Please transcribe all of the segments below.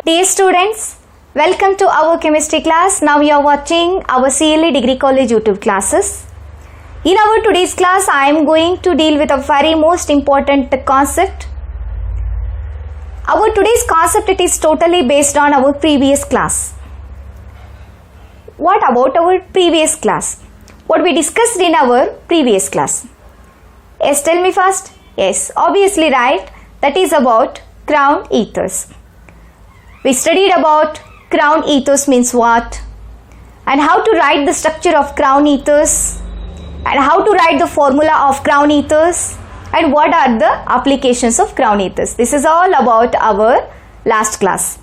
Dear students, welcome to our chemistry class. Now you are watching our CLE Degree College YouTube classes. In our today's class, I am going to deal with a very most important concept. Our today's concept, it is totally based on our previous class. What about our previous class? What we discussed in our previous class? Yes, tell me first. Yes, obviously right. That is about crown ethers. We studied about crown ethers means what, and how to write the structure of crown ethers, and how to write the formula of crown ethers, and what are the applications of crown ethers. This is all about our last class.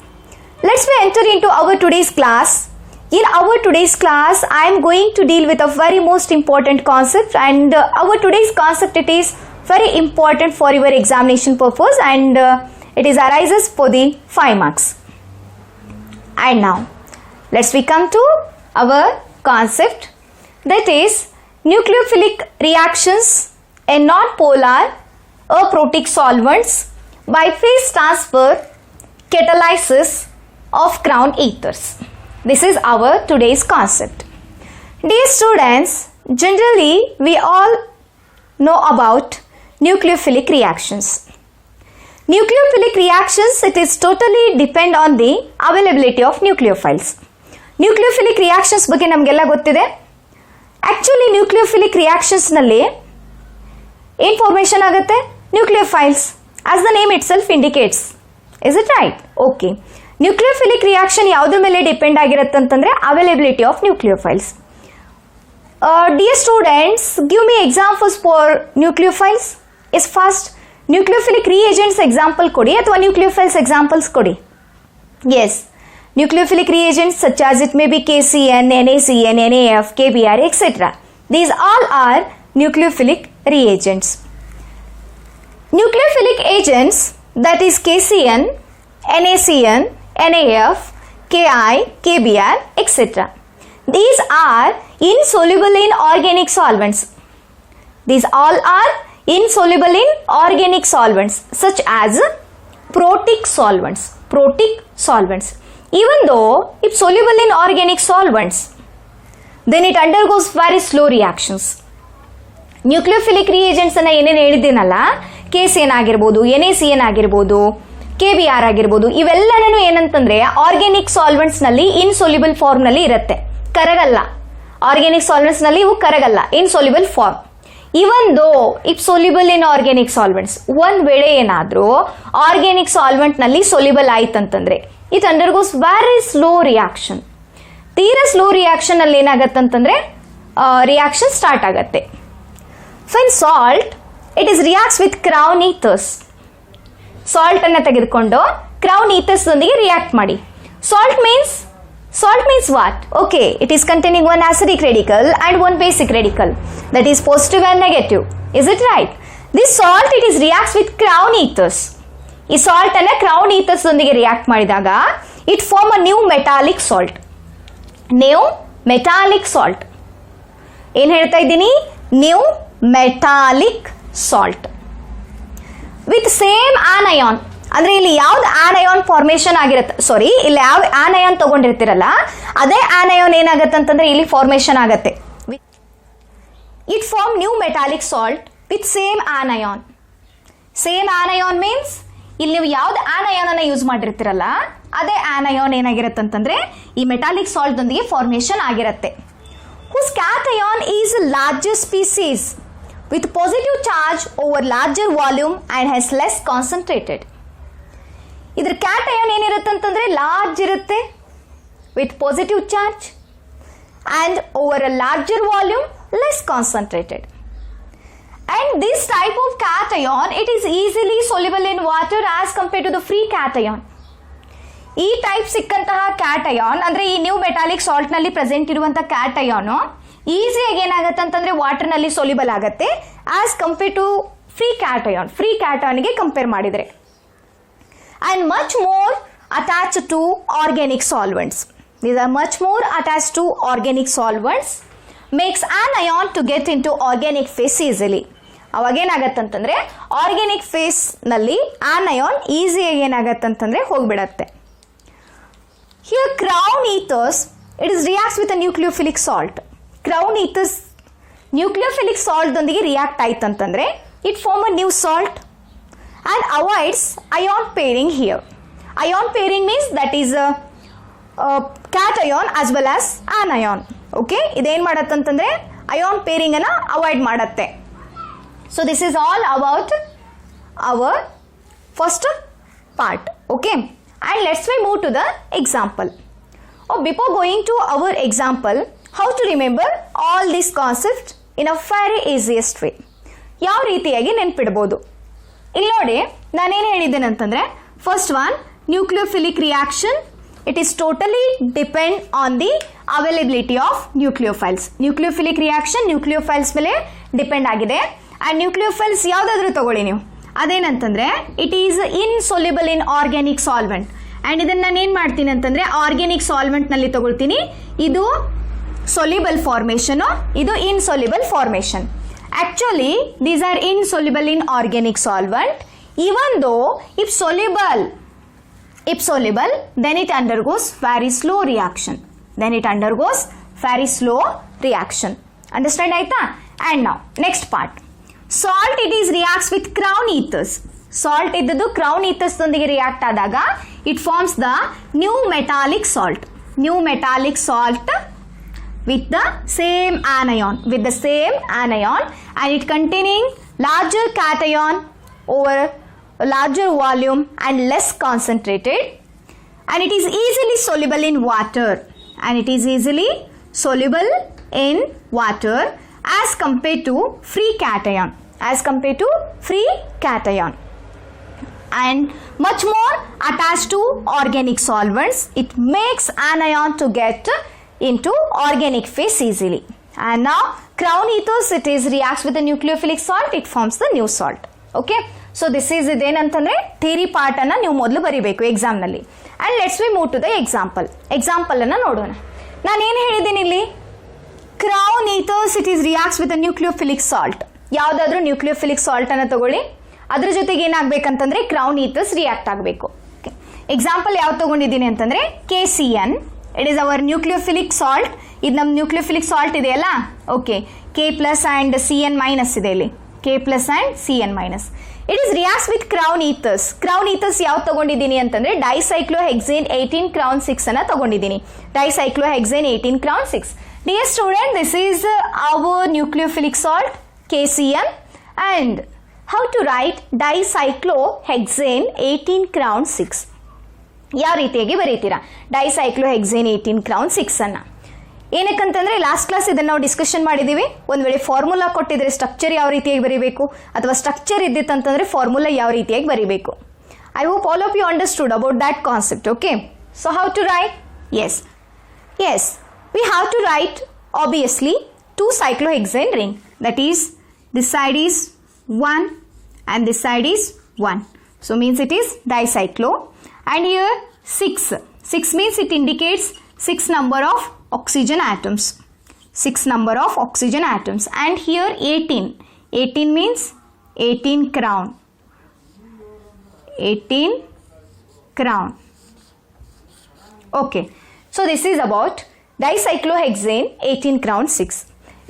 Let's enter into our today's class. In our today's class, I am going to deal with a very most important concept, and our today's concept, it is very important for your examination purpose, and it is arises for the 5 marks. And now let's we come to our concept, that is nucleophilic reactions in non-polar aprotic solvents by phase transfer catalysis of crown ethers. This is our today's concept. Dear students, generally we all know about nucleophilic reactions. Nucleophilic reactions, it is totally depend on the availability of nucleophiles. Nucleophilic reactions ಬಗ್ಗೆ ನಮಗೆಲ್ಲ ಗೊತ್ತಿದೆ. Actually nucleophilic reactions ನಲ್ಲಿ ಏನು formation ಆಗುತ್ತೆ? Nucleophiles, as the name itself indicates. Is it right? Okay. Nucleophilic reaction ಯಾವುದ್ರ ಮೇಲೆ depend ಆಗಿರುತ್ತೆ ಅಂತಂದ್ರೆ availability of nucleophiles. Dear students, give me examples for nucleophiles. Is first nucleophilic reagents example ಕೊಡಿ ಅಥವಾ nucleophiles examples ಕೊಡಿ. Yes, nucleophilic reagents such as it may be KCN, NaCN, NaF, KBr, etc. These all are nucleophilic reagents. Nucleophilic agents, that is KCN, NaCN, NaF, Ki, KBr, etc. These are insoluble in organic solvents. These all are insoluble in organic solvents such as protic solvents. Even though if soluble in organic solvents, then it undergoes very slow reactions. Nucleophilic reagents ಅನ್ನ ಏನೇನು ಹೇಳಿದ್ದೀನಲ್ಲ, KCN ಆಗಿರ್ಬೋದು, NaCN ಆಗಿರ್ಬೋದು, KBr ಆಗಿರ್ಬೋದು, ಇವೆಲ್ಲನೂ ಏನಂತಂದ್ರೆ organic solvents ನಲ್ಲಿ ಇನ್ಸೊಲ್ಯುಬಲ್ form ನಲ್ಲಿ ಇರುತ್ತೆ, ಕರಗಲ್ಲ. ಆರ್ಗ್ಯಾನಿಕ್ ಸಾಲ್ವೆಂಟ್ಸ್ ನಲ್ಲಿ ಇವು ಕರಗಲ್ಲ, ಇನ್ಸೊಲ್ಯುಬಲ್ form. Even though if soluble in organic solvents, ಒಂದ್ ವೇಳೆ ಏನಾದ್ರೂ ಆರ್ಗ್ಯಾನಿಕ್ ಸಾಲ್ವೆಂಟ್ ನಲ್ಲಿ ಸೊಲ್ಯುಬಲ್ ಆಯ್ತಂತಂದ್ರೆ it undergoes very slow reaction. ತೀರಾ ಸ್ಲೋ ರಿಯಾಕ್ಷನ್ ಅಲ್ಲಿ ಏನಾಗತ್ತಂತಂದ್ರೆ ರಿಯಾಕ್ಷನ್ ಸ್ಟಾರ್ಟ್ ಆಗತ್ತೆ. When salt, it is reacts with crown ethers. Salt ಅನ್ನ ತೆಗೆದುಕೊಂಡು ಕ್ರೌನ್ ಈಥರ್ಸ್ ಒಂದಿಗೆ ರಿಯಾಕ್ಟ್ ಮಾಡಿ. Salt means what? Okay, it is containing one acidic radical and one basic radical, that is positive and negative. Is it right? This salt, it is reacts with crown ethers. ಈ salt ಅನ್ನ crown ethers ಒಂದಿಗೆ react ಮಾಡಿದಾಗ it form a new metallic salt. New metallic salt. ಏನ್ ಹೇಳ್ತಾ ಇದ್ದೀನಿ? New metallic salt with same anion. ಅಂದ್ರೆ ಇಲ್ಲಿ ಯಾವ್ದು ಆನಯಾನ್ ಫಾರ್ಮೇಶನ್ ಆಗಿರುತ್ತೆ, ಸಾರಿ ಇಲ್ಲಿ ಯಾವ ಆನಯಾನ್ ತಗೊಂಡಿರ್ತಿರಲ್ಲ ಅದೇ ಆನಯಾನ್ ಏನಾಗುತ್ತೆ ಅಂತಂದ್ರೆ ಇಲ್ಲಿ ಫಾರ್ಮೇಶನ್ ಆಗತ್ತೆ. It form new metallic salt with same anion. Same anion means ಇಲ್ಲಿ ನೀವು ಯಾವ್ದು ಆನಯಾನ್ ಅನ್ನ ಯೂಸ್ ಮಾಡಿರ್ತಿರಲ್ಲ ಅದೇ ಆನಯಾನ್ ಏನಾಗಿರುತ್ತೆ ಅಂತಂದ್ರೆ ಈ ಮೆಟಾಲಿಕ್ ಸಾಲ್ಟ್ ದೊಂದಿಗೆ ಫಾರ್ಮೇಶನ್ ಆಗಿರುತ್ತೆ. whose cation is larger species with positive charge over larger volume and has less concentrated. ಇದ್ರ ಕ್ಯಾಟಯಾನ್ ಏನಿರುತ್ತೆ ಅಂತಂದ್ರೆ ಲಾರ್ಜ್ ಇರುತ್ತೆ with positive charge and over a larger volume less concentrated. And this type of cation it is easily soluble in water as compare to the free cation. ಈ type ಸಿಕ್ಕಂತಹ cation ಅಂದ್ರೆ ಈ new metallic salt ನಲ್ಲಿ present ಇರುವಂತಹ cation ಈಸಿಯಾಗಿ ಏನಾಗುತ್ತೆ ಅಂತಂದ್ರೆ water ನಲ್ಲಿ ಸೊಲ್ಯುಬಲ್ ಆಗುತ್ತೆ ಆಸ್ ಕಂಪೇರ್ ಟು ಫ್ರೀ ಕ್ಯಾಟಯಾನ್ಗೆ ಕಂಪೇರ್ ಮಾಡಿದ್ರೆ. And much more attached to organic solvents. These are much more attached to organic solvents, makes anion to get into organic phase easily. ಅವಾಗ ಏನಾಗತ್ತಂತಂದ್ರೆ organic face ನಲ್ಲಿ anion ಈಸಿಯಾಗಿ ಏನಾಗತ್ತಂತಂದ್ರೆ ಹೋಗ್ಬಿಡತ್ತೆ. Here crown ethers, it is reacts with a nucleophilic salt. Crown ethers nucleophilic salt ದೊಂದಿಗೆ react ಆಯ್ತಂತಂದ್ರೆ it form a new salt and avoids ion pairing here. Ion pairing means that is a cation as well as anion. Okay, ಇದೇನ್ ಮಾಡತ್ತಂತಂದ್ರೆ ion pairing ಅನ್ನ avoid ಮಾಡತ್ತೆ. So this is all about our first part. Okay, and let's move to the example. Before going to our example, how to remember all these concepts in a very easiest way. ಯಾವ ರೀತಿಯಾಗಿ ನೆನ್ಪಿಡ್ಬೋದು ಇಲ್ಲಿ ನೋಡಿ ನಾನೇನು ಹೇಳಿದ್ದೇನೆ ಅಂತಂದ್ರೆ first one nucleophilic reaction it is totally depend on the availability of nucleophiles. Nucleophilic reaction nucleophiles ಮೇಲೆ depend ಆಗಿದೆ. And nucleophiles ಯಾವ್ದಾದ್ರು ತಗೊಳ್ಳಿ ನೀವು, ಅದೇನಂತಂದ್ರೆ it is insoluble in organic solvent. And ಇದನ್ನ ನಾನು ಏನ್ ಮಾಡ್ತೀನಿ ಅಂತಂದ್ರೆ ಆರ್ಗ್ಯಾನಿಕ್ ಸಾಲ್ವೆಂಟ್ ನಲ್ಲಿ ತಗೊಳ್ತೀನಿ. ಇದು ಸೊಲ್ಯುಬಲ್ ಫಾರ್ಮೇಶನ್, ಇದು ಇನ್ಸೊಲ್ಯುಬಲ್ formation. Actually, these are insoluble in organic solvent. Even though if soluble, then it undergoes very slow reaction. Understand aita? And now next part. Salt it is reacts with crown ethers. Salt iddu crown ethers dondige react adaga it forms the new metallic salt. New metallic salt with the same anion, and it containing larger cation over a larger volume and less concentrated, and it is easily soluble in water, as compared to free cation, and much more attached to organic solvents. It makes anion to get into organic phase easily. And now crown ethers it is reacts with the nucleophilic salt, it forms the new salt. Okay, so this is idenantandre theory part anna ನೀವು ಮೊದಲು ಬರಿಬೇಕು exam ನಲ್ಲಿ. And let's we move to the example ಅನ್ನ ನೋಡೋಣ. ನಾನು ಏನು ಹೇಳಿದ್ದೀನಿ ಇಲ್ಲಿ, crown ethers it is reacts with the nucleophilic salt. ಯಾವ್ದಾದ್ರೂ nucleophilic salt ಅನ್ನ ತಗೊಳ್ಳಿ, ಅದ್ರ ಜೊತೆಗೆ ಏನಾಗಬೇಕಂತಂದ್ರೆ crown ethers ರಿಯಾಕ್ಟ್ ಆಗಬೇಕು. ಎಕ್ಸಾಂಪಲ್ ಯಾವ್ದು ತಗೊಂಡಿದ್ದೀನಿ ಅಂತಂದ್ರೆ KCN. It is our nucleophilic salt. ಇದು ನಮ್ಮ nucleophilic salt ಇದೆಯಲ್ಲ, okay, K plus and CN minus ಇದೆ ಇಲ್ಲಿ, K plus and CN minus. It is reacts with crown ethers. Crown ethers ಯಾವ್ದು ತಗೊಂಡಿದ್ದೀನಿ ಅಂತಂದ್ರೆ ಡೈಸೈಕ್ಲೋಹೆಕ್ಸೇನ್ 18 crown 6 ಅನ್ನ ತಗೊಂಡಿದ್ದೀನಿ. ಡೈಸೈಕ್ಲೋಹೆಕ್ಸೇನ್ 18 crown 6. Dear student, this is our nucleophilic salt KCN. And how to write dicyclohexane 18 crown 6? ಯಾವ ರೀತಿಯಾಗಿ ಬರೀತೀರಾ ಡೈಸೈಕ್ಲೋಹೆಕ್ಸೇನ್ 18 crown 6 ಅನ್ನ? ಏನಕ್ಕಂತಂದ್ರೆ ಲಾಸ್ಟ್ ಕ್ಲಾಸ್ ಇದನ್ನ ನಾವು ಡಿಸ್ಕಷನ್ ಮಾಡಿದೀವಿ. ಒಂದ್ ವೇಳೆ ಫಾರ್ಮುಲಾ ಕೊಟ್ಟಿದ್ರೆ ಸ್ಟ್ರಕ್ಚರ್ ಯಾವ ರೀತಿಯಾಗಿ ಬರೀಬೇಕು, ಅಥವಾ ಸ್ಟ್ರಕ್ಚರ್ ಇದ್ದಿತ್ತಂತಂದ್ರೆ ಫಾರ್ಮುಲಾ ಯಾವ ರೀತಿಯಾಗಿ ಬರೀಬೇಕು. I hope all of you understood about that concept. Okay, so how to write? Yes we have to write obviously 2 cyclohexane ring, that is this side is 1 and this side is 1, so means it is dicyclo. And here 6 means it indicates 6 number of oxygen atoms, and here 18 means 18 crown. Okay, so this is about dicyclohexane 18 crown 6.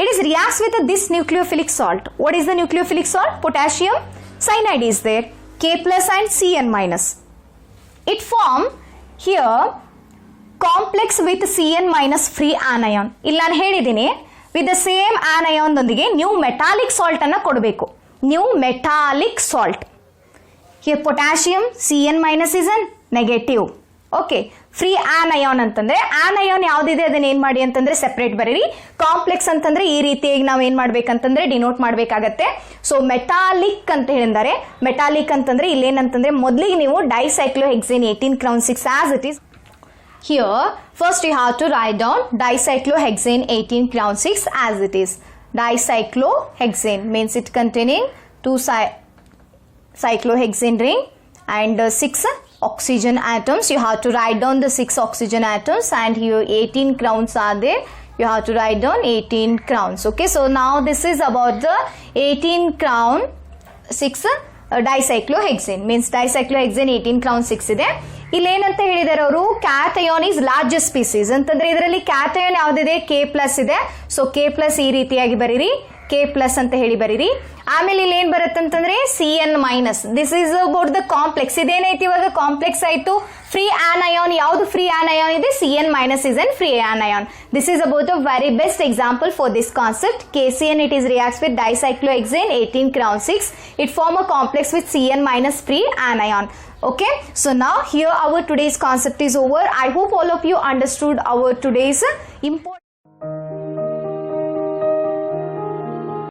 It is reacts with this nucleophilic salt. What is the nucleophilic salt? Potassium cyanide is there, K plus and Cn minus. It form here complex with Cn minus free anion. ಇಲ್ಲಿ ನಾನು ಹೇಳಿದ್ದೀನಿ with the same anion ದೊಂದಿಗೆ new metallic salt ಅನ್ನ ಕೊಡಬೇಕು. New metallic salt. Here potassium Cn minus is a negative. Okay, free anion ಅಂತಂದ್ರೆ anion ಯಾವ್ದಿದೆ ಅದನ್ನ ಏನ್ ಮಾಡಿ ಅಂತಂದ್ರೆ ಸೆಪರೇಟ್ ಬರೀರಿ. ಕಾಂಪ್ಲೆಕ್ಸ್ ಅಂತಂದ್ರೆ ಈ ರೀತಿಯಾಗಿ ನಾವ್ ಏನ್ ಮಾಡ್ಬೇಕಂತಂದ್ರೆ ಡಿನೋಟ್ ಮಾಡ್ಬೇಕಾಗತ್ತೆ. ಸೊ ಮೆಟಾಲಿಕ್ ಅಂತ ಹೇಳಿದ್ದಾರೆ. ಮೆಟಾಲಿಕ್ ಅಂತಂದ್ರೆ ಇಲ್ಲೇನಂತಂದ್ರೆ ಮೊದಲಿಗೆ ನೀವು ಡೈಸೈಕ್ಲೋಹೆಕ್ಸೇನ್ 18 crown 6 as it is. Here first you have to write down dicyclohexane 18 crown 6 as it is. Dicyclohexane means it containing 2 cyclohexane ring and 6 oxygen atoms. You have to write down the 6 oxygen atoms, and here 18 crowns are there. You have to write down 18 crowns. Okay, so now this is about the 18 crown 6 ಡೈಸೈಕ್ಲೋಹೆಕ್ಸೇನ್ means ಡೈಸೈಕ್ಲೋಹೆಕ್ಸೇನ್ 18 crown 6 ಇದೆ. ಇಲ್ಲಿ ಏನಂತ ಹೇಳಿದಾರೆ ಅವರು, ಕ್ಯಾಥಯೋನ್ is largest species ಅಂತಂದ್ರೆ ಇದರಲ್ಲಿ ಕ್ಯಾಥಯೋನ್ ಯಾವ್ದಿದೆ, K plus ಇದೆ. So K plus ಈ ರೀತಿಯಾಗಿ ಬರೀರಿ, ಕೆ ಪ್ಲಸ್ ಅಂತ ಹೇಳಿ ಬರೀರಿ. ಆಮೇಲೆ ಇಲ್ಲಿ ಏನ್ ಬರುತ್ತಂತಂದ್ರೆ CN minus. This is about the complex. ಇದೇನೈತಿ ಇವಾಗ ಕಾಂಪ್ಲೆಕ್ಸ್ ಆಯ್ತು. ಫ್ರೀ ಆನಯಾನ್ ಯಾವ್ದು ಫ್ರೀ ಆನಯಾನ್ ಇದೆ, CN minus is an free anion. This is about the very best example for this concept. KCN it is reacts with dicyclohexane 18 crown 6. It form a complex with CN minus free anion. Okay, so now here our today's concept is over. I hope all of you understood our today's important